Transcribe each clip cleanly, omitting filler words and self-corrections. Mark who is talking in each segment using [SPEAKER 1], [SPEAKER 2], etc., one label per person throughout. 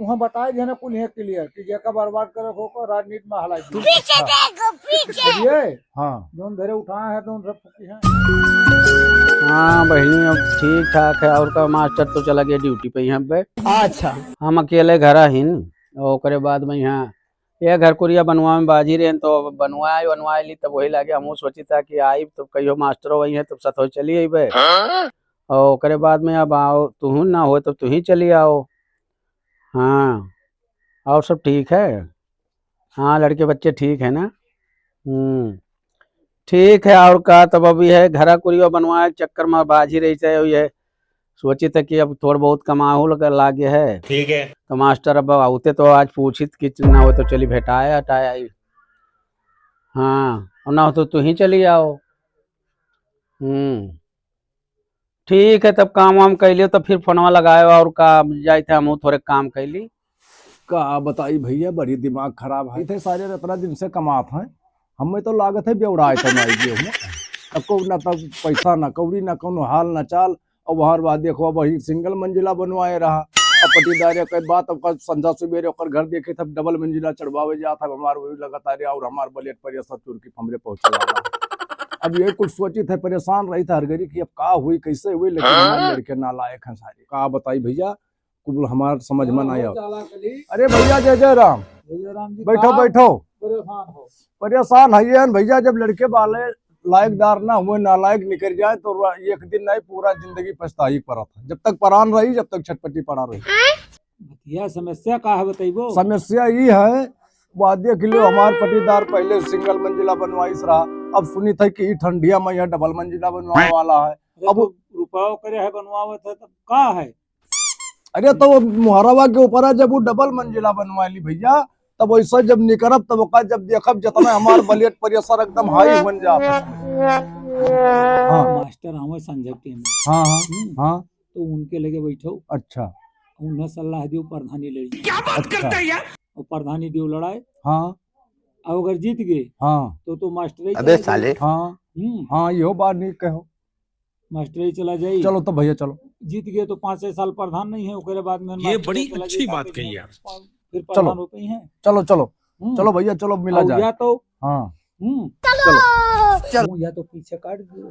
[SPEAKER 1] तुम्हें बताए थे ना कुल है क्लियर कि जेका बर्बाद करे को राजनीति में हालात
[SPEAKER 2] पीछे देखो पीछे।
[SPEAKER 1] हाँ जो धरे उठाए हैं तो उन सब फुकी हैं।
[SPEAKER 3] हाँ बहनी अब ठीक ठाक है। और का मास्टर तो चला गया ड्यूटी पे यहाँ पे।
[SPEAKER 1] अच्छा
[SPEAKER 3] हम अकेले घर आहिन और करे बाद में यहाँ ये घर कुरिया बनवा में बाजी रहे तो बनवाए ली तब वही लागे हमहू सोची था कि आई तो कहियो मास्टर वही है तब सत हो चली आई बे। और करे बाद में अब आओ तू ना हो तो तू ही चली आओ। हाँ और सब ठीक है। हाँ लड़के बच्चे ठीक है ना। ठीक है। और का तब अभी है घरा कुरिया बनवाए चक्कर में बाजी रही है ये सोची था कि अब थोड़ा बहुत कमाऊ लगा लागे है।
[SPEAKER 4] ठीक है
[SPEAKER 3] तो मास्टर अब आते तो आज पूछित कि ना हो तो चली भेटाया हटाया आई। हाँ और ना हो तो तू ही चली आओ। ठीक है तब काम वाम कैलियो तो फिर फोनवा लगायो और का जाए थे हम थोड़े काम कैली।
[SPEAKER 1] का बताई भैया बड़ी दिमाग खराब है थे सारे इतना दिन से कमात हैं हमें तो लागत है बेउड़ाए को न तब पैसा न कौड़ी न कोनो हाल न चाल। और बाहर बात देखो वही सिंगल मंजिला बनवाए रहा अब पटीदार के बात अब संध्या सवेरे घर देखे तब डबल मंजिला चढ़वावे जाता हमारे वही लगातार और हमारे बलेट पर सब चुरकी हमरे पहुंचे। अब ये कुछ सोची थे परेशान रही था हर घड़ी की अब का हुई कैसे हुई लेकिन हमारे लड़के नालायक हैं सारे। का बताई भैया कुल हमारे समझ में नहीं आया। अरे भैया जय जय राम बैठो बैठो। परेशान है भैया जब लड़के वाले लायकदार ना हुए नालायक निकल जाए तो एक दिन नहीं पूरा जिंदगी पछताई पड़ा था। जब तक परान रही जब तक छटपटी पड़ा रही।
[SPEAKER 5] भैया समस्या का है बताइबो।
[SPEAKER 1] समस्या ये है वादे के लिए हमारे पटीदार पहले सिंगल मंजिला बनवाइस रहा अब सुनी था कि ठंडिया में यह डबल मंजिला बनवाने वाला है।
[SPEAKER 5] अब रुपया करे है बनवावत है तब का है।
[SPEAKER 1] अरे तो मुहरवा के ऊपर है जब वो डबल मंजिला बनवा ली भैया तब वैसा जब निकरब तब जब देखब जितना हमारे बलेट प्रेशर एकदम हाई बन जाता।
[SPEAKER 5] हाँ मास्टर हमें समझते हैं।
[SPEAKER 1] हाँ हाँ हाँ
[SPEAKER 5] तो उनके लगे बैठो।
[SPEAKER 1] अच्छा
[SPEAKER 5] उन्हें सलाह दियो प्रधानी लड़ी।
[SPEAKER 4] क्या बात करता है यार।
[SPEAKER 5] और प्रधानी दियो लड़ाए।
[SPEAKER 1] हाँ
[SPEAKER 5] अब अगर जीत गए
[SPEAKER 1] हाँ
[SPEAKER 5] तो मास्टर
[SPEAKER 4] अबे साले।
[SPEAKER 1] हाँ हाँ यो बात नहीं कहो
[SPEAKER 5] मास्टर ही चला जाये।
[SPEAKER 1] चलो तो भैया चलो
[SPEAKER 5] जीत गए तो 5-6 साल प्रधान नहीं है उसके बाद में
[SPEAKER 4] ये बड़ी अच्छी बात कही यार।
[SPEAKER 5] फिर प्रधान होते ही हैं।
[SPEAKER 1] चलो चलो चलो भैया चलो मिला जाए।
[SPEAKER 5] या तो
[SPEAKER 1] हाँ
[SPEAKER 5] चलो या तो पीछे काट दियो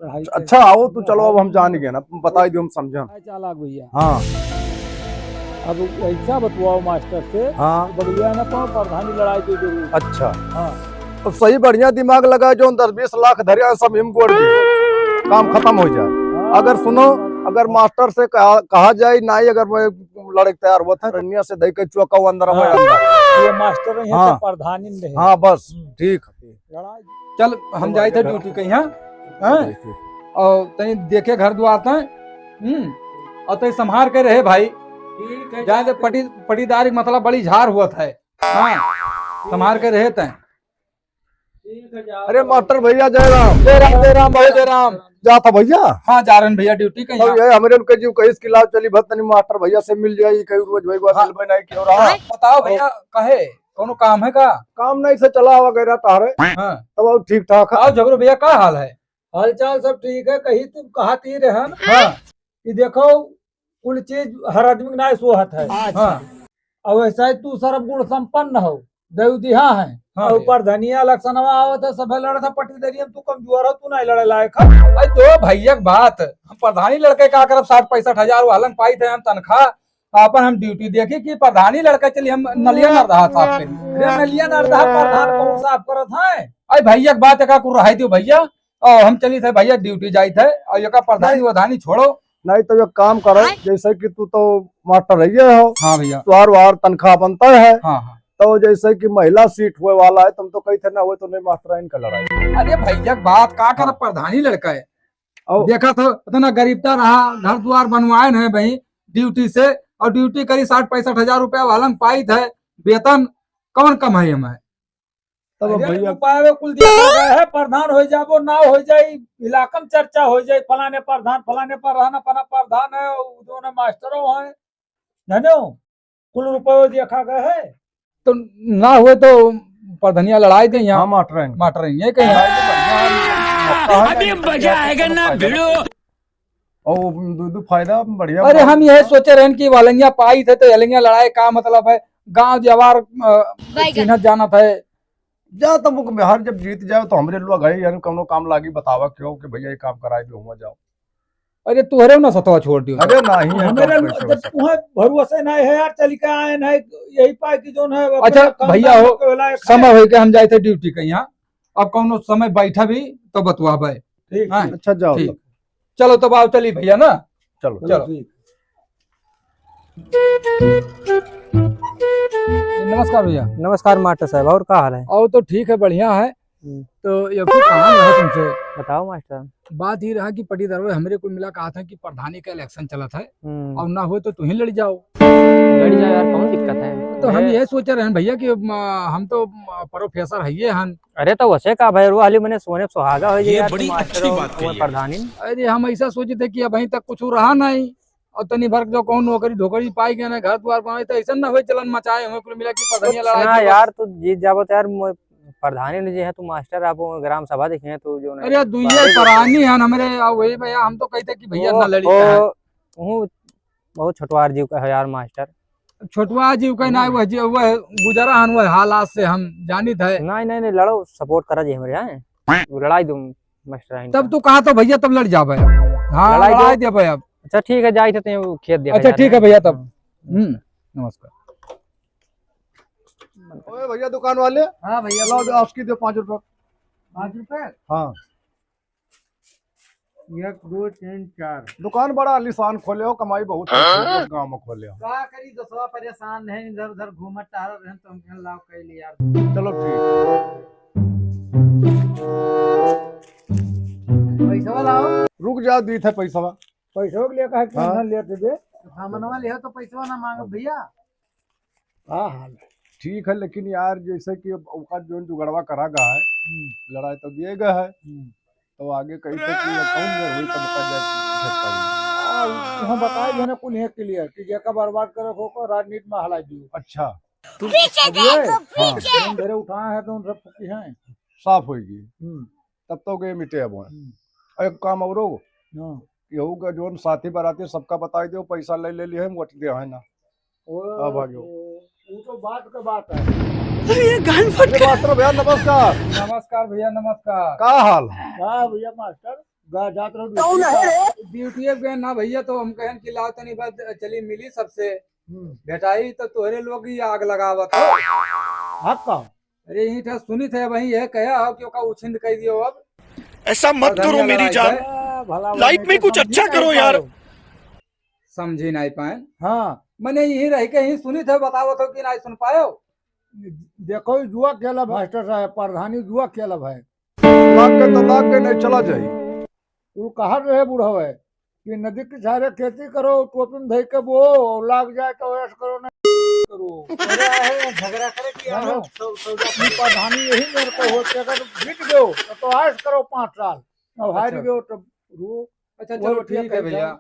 [SPEAKER 5] पढ़ाई।
[SPEAKER 1] अच्छा आओ तो चलो अब हम जान गए ना बता दियो हम समझे।
[SPEAKER 5] चालाक भैया।
[SPEAKER 1] हाँ
[SPEAKER 5] अब ऐसा बतवाओ मास्टर से।
[SPEAKER 1] हाँ
[SPEAKER 5] बढ़िया ना पाओ प्रधानी लड़ाई दे जरूर।
[SPEAKER 1] अच्छा
[SPEAKER 5] हाँ
[SPEAKER 1] तो सही बढ़िया दिमाग लगा जो 10-20 लाख धरिया सब हिम गोड़ दिए काम खत्म हो जाए। अगर सुनो अगर मास्टर से कहा जाए नहीं अगर मैं लड़के तैयार हुआ था रनिया से दही के चौका अंदर
[SPEAKER 5] ये मास्टर है
[SPEAKER 1] हाँ
[SPEAKER 5] प्रधानी नहीं।
[SPEAKER 1] हाँ बस ठीक।
[SPEAKER 6] चल हम जाए थे ड्यूटी कहीं और तनी देखे घर दुआर और तनी संभार के रहे भाई जाए तो पटीदारी मतलब बड़ी झार हुआ था। हाँ संभार के रहे थे।
[SPEAKER 1] अरे मास्टर भैया जय राम जय राम जय राम भाई जय राम जा था भैया।
[SPEAKER 6] हाँ जा रहे भैया ड्यूटी कहीं
[SPEAKER 1] हमारे उनके जीव कहीं इसकी लाभ चली भतनी मास्टर भैया से मिल जाए कहीं रोज भाई बात मिल नहीं क्यों रहा।
[SPEAKER 6] बताओ भैया कहे कोनो काम है का।
[SPEAKER 1] काम नहीं से चला वगैरह तारे
[SPEAKER 6] हाँ
[SPEAKER 1] तब ठीक ठाक
[SPEAKER 6] आओ झगड़ो भैया क्या हाल है।
[SPEAKER 5] हाल चाल सब ठीक है कहीं तुम कहती रहे
[SPEAKER 6] हाँ
[SPEAKER 5] कि देखो कुल चीज हर आदमी ना सोहत है।
[SPEAKER 6] हाँ
[SPEAKER 5] और वैसा ही तू सर्व गुण संपन्न हो देवदिहा है।
[SPEAKER 6] हाँ
[SPEAKER 5] और ऊपर धनिया इलेक्शन आवत है सब लड़ा था पटीदारी तू कमजोर हो तू नहीं लड़े लायक।
[SPEAKER 6] अरे तो भैया बात हम प्रधानी लड़के का करब 60-65 हजार वालन पाई थे हम तनख्वाह अपन हम ड्यूटी देखी कि प्रधानी लड़के चली हम नलिया नर रहा था
[SPEAKER 5] नलिया नर रहा प्रधान कौन साफ करत है।
[SPEAKER 6] अरे भैया बात का कुर रही थी भैया और हम चली थे भैया ड्यूटी जाई थे और ये का प्रधानी वधानी छोड़ो
[SPEAKER 1] नहीं तो ये काम करो जैसे कि तू तो मास्टर रही हो।
[SPEAKER 6] हाँ भैया
[SPEAKER 1] त्योहार वार तनख्वाह बनता है।
[SPEAKER 6] हाँ हाँ
[SPEAKER 1] तो जैसे कि महिला सीट हुए वाला है तुम तो कही थे ना हुए तो नहीं मास्टर इनका लड़ाई।
[SPEAKER 6] अरे भैया बात का कर प्रधानी लड़का है और देखा तो इतना गरीबता रहा घर द्वार बनवाए न भाई ड्यूटी से और ड्यूटी करी 60-65 हजार रुपया वालन पाई थे वेतन कौन कम है हमें
[SPEAKER 1] तब भैया
[SPEAKER 5] कुल देखा गया है प्रधान हो जाबो ना हो जाए इलाका में चर्चा हो जाए फलाने प्रधान अपना प्रधान है दोनों मास्टरों है जानो कुल रुपये देखा गया है।
[SPEAKER 6] तो ना हुए तो प्रधनिया लड़ाई दे यहाँ
[SPEAKER 1] मास्टर
[SPEAKER 6] ये कहीं
[SPEAKER 4] अभी मजा आएगा ना भिड़ो।
[SPEAKER 1] और दो फायदा बढ़िया।
[SPEAKER 6] अरे हम यही सोचे रहन कि वालंगिया पाई थे तो यलंगिया लड़ाई का मतलब है, गांव जवार चिन्हत जाना था।
[SPEAKER 1] जा तब वो बिहार जब जीत जाओ तो हमरे लोग गए यार कौनो काम लागी बतावा क्यों कि भैया ये काम कराए भी हुआ जाओ।
[SPEAKER 6] अरे तुहरे ना सतवा छोड़ दियो।
[SPEAKER 1] अरे नहीं है
[SPEAKER 5] हमारे
[SPEAKER 1] काम कैसे हो
[SPEAKER 5] जब
[SPEAKER 1] सकता।
[SPEAKER 5] तुम्हें भरोसे नहीं है यार, चल के आए नहीं यही पाए कि जो है
[SPEAKER 6] अच्छा भैया हो, समय हो के हम जाए थे ड्यूटी के यहाँ, अब कौनो समय बैठा भी तो बतवा भाई।
[SPEAKER 5] ठीक
[SPEAKER 6] हाँ,
[SPEAKER 1] अच्छा जाओ
[SPEAKER 6] ठीक।
[SPEAKER 1] तब।
[SPEAKER 6] चलो तब आओ चली भैया ना।
[SPEAKER 1] चलो
[SPEAKER 6] चलो।
[SPEAKER 5] ठीक।
[SPEAKER 6] नमस्कार भैया।
[SPEAKER 7] नमस्कार मास्टर साहब, और क्या हाल है?
[SPEAKER 6] और तो ठीक है, बढ़िया है।
[SPEAKER 7] हम्म।
[SPEAKER 6] तो ये कुछ कहानी रहा तुमसे।
[SPEAKER 7] बताओ मास्टर।
[SPEAKER 6] बात ये रहा कि पटीदार हमरे को मिला, कहा था कि प्रधानी का इलेक्शन चला था और
[SPEAKER 7] हम्म,
[SPEAKER 6] ना हो तो तुम ही लड़ जाओ।
[SPEAKER 7] लड़ जाओ यार, कौन दिक्कत है?
[SPEAKER 6] तो हम ये सोचे रहे भैया कि हम तो प्रोफेसर है हन।
[SPEAKER 7] अरे तो वैसे का भाई वाली मैंने सोने सुहागा हो
[SPEAKER 4] ये
[SPEAKER 7] यार,
[SPEAKER 4] बड़ी
[SPEAKER 7] तुम मास्टर
[SPEAKER 4] अच्छी
[SPEAKER 7] हो,
[SPEAKER 4] बात कही
[SPEAKER 7] वो
[SPEAKER 4] है।
[SPEAKER 7] प्रधानी।
[SPEAKER 6] अरे हम ऐसा सोचे थे कि अभी तक कुछ रहा नहीं, और तनी भर जो कौन नौकरी धोकरी पाई गया ना, घर द्वार बनाए, तो ऐसा ना हो चलन मचाए हमें कुल मिला कि प्रधानिया लड़ाई
[SPEAKER 7] ना
[SPEAKER 6] की
[SPEAKER 7] यार, तू जीत जाबो तो यार प्रधानी ने जो है, तू मास्टर आप ग्राम सभा देखे हैं तू जो
[SPEAKER 6] बस। अरे दुइये परानी हन हमरे, और वही भैया हम तो कहते कि भैया ना लड़ी है।
[SPEAKER 7] बहुत छोटवार जीव का है यार मास्टर।
[SPEAKER 6] छोटवा जीव का ना वह गुजरा हन, वह हालात से हम जानी थे।
[SPEAKER 7] नहीं नहीं नहीं, लड़ो, सपोर्ट करा जी हमारे यहाँ, लड़ाई दूं मास्टर।
[SPEAKER 6] तब तू कहा तो भैया तब लड़ जाबे। हाँ
[SPEAKER 7] लड़ाई दो।
[SPEAKER 6] लड़ाई दे भाई अब।
[SPEAKER 7] अच्छा ठीक है, जाए थे खेत देखा
[SPEAKER 6] अच्छा
[SPEAKER 7] जा रहे
[SPEAKER 6] ठीक है
[SPEAKER 7] हैं।
[SPEAKER 6] भैया तब। नमस्कार।
[SPEAKER 1] ओए भैया दुकान वाले,
[SPEAKER 5] हाँ भैया,
[SPEAKER 1] लाओ दो आपकी दो 5 रुपए।
[SPEAKER 5] 5 रुपए।
[SPEAKER 1] हाँ
[SPEAKER 5] 1 2 3 4।
[SPEAKER 1] दुकान बड़ा आलीशान खोले हो, कमाई बहुत है गांव में खोले हो।
[SPEAKER 5] का करी दोस्तवा परेशान है, इधर उधर घूमत टहरत रहन तो हम लाभ कर लिया यार।
[SPEAKER 1] चलो ठीक।
[SPEAKER 5] पैसा लाओ।
[SPEAKER 1] रुक जा, दी थे पैसा।
[SPEAKER 5] पैसों के लिए कहे कि
[SPEAKER 1] हाँ।
[SPEAKER 5] ना लेते दे, सामानवा ले तो पैसा ना मांगो भैया। हाँ हाल
[SPEAKER 1] ठीक है, लेकिन यार जैसे कि उसका जो जुगड़वा करा गया है, लड़ाई तो दिए गए है, तो आगे कहीं तक कौन में हुई तब कर जाए।
[SPEAKER 5] हम बताए जो ना कुल है क्लियर कि जेका बर्बाद करे को राजनीति में हलाई दियो।
[SPEAKER 1] अच्छा
[SPEAKER 2] पीछे देखो,
[SPEAKER 1] हाँ
[SPEAKER 5] हम धरे उठाए हैं तो उन सब की हैं।
[SPEAKER 1] साफ होगी तब तो गए मिटे अब। एक काम और यहू का जो साथी बराती सबका बताई दो, पैसा ले ले लिए वोट दे है ना। हाँ भाग्यो,
[SPEAKER 5] वो तो बात का बात है।
[SPEAKER 1] मास्टर भैया नमस्कार।
[SPEAKER 6] नमस्कार भैया नमस्कार।
[SPEAKER 1] का हाल है?
[SPEAKER 5] हाँ भैया मास्टर जात रहो
[SPEAKER 6] ड्यूटी गए ना भैया, तो हम कहन कि लाओ तनी बात चली मिली सबसे भेटाई, तो तोहरे लोग ही आग लगावत हो।
[SPEAKER 5] हक का।
[SPEAKER 6] अरे यही था सुनी थे वही है कहा हो कि ओका उछिंद कर दियो अब।
[SPEAKER 4] ऐसा मत करो मेरी जान,
[SPEAKER 5] भला
[SPEAKER 4] लाइफ में कुछ अच्छा करो यार।
[SPEAKER 6] समझी नहीं पाए।
[SPEAKER 5] हाँ
[SPEAKER 6] मैंने यही रह के ही सुनी थे, बतावत हो कि नहीं सुन पायो।
[SPEAKER 5] देखो ये जुआ खेला मास्टर साहब, प्रधानी जुआ खेला भाई।
[SPEAKER 1] लाग के नहीं चला जाई।
[SPEAKER 5] वो कहा रहे बूढ़ा है कि नदी के सहारे खेती करो, टोपी में धई के बो, और लाग जाए तो ऐश करो ना करो। झगड़ा करे कि यार अपनी प्रधानी यही मेरे को होती है, अगर जीत गयो तो ऐश करो 5 साल, और हार गयो तो रो।
[SPEAKER 6] अच्छा चलो ठीक है भैया।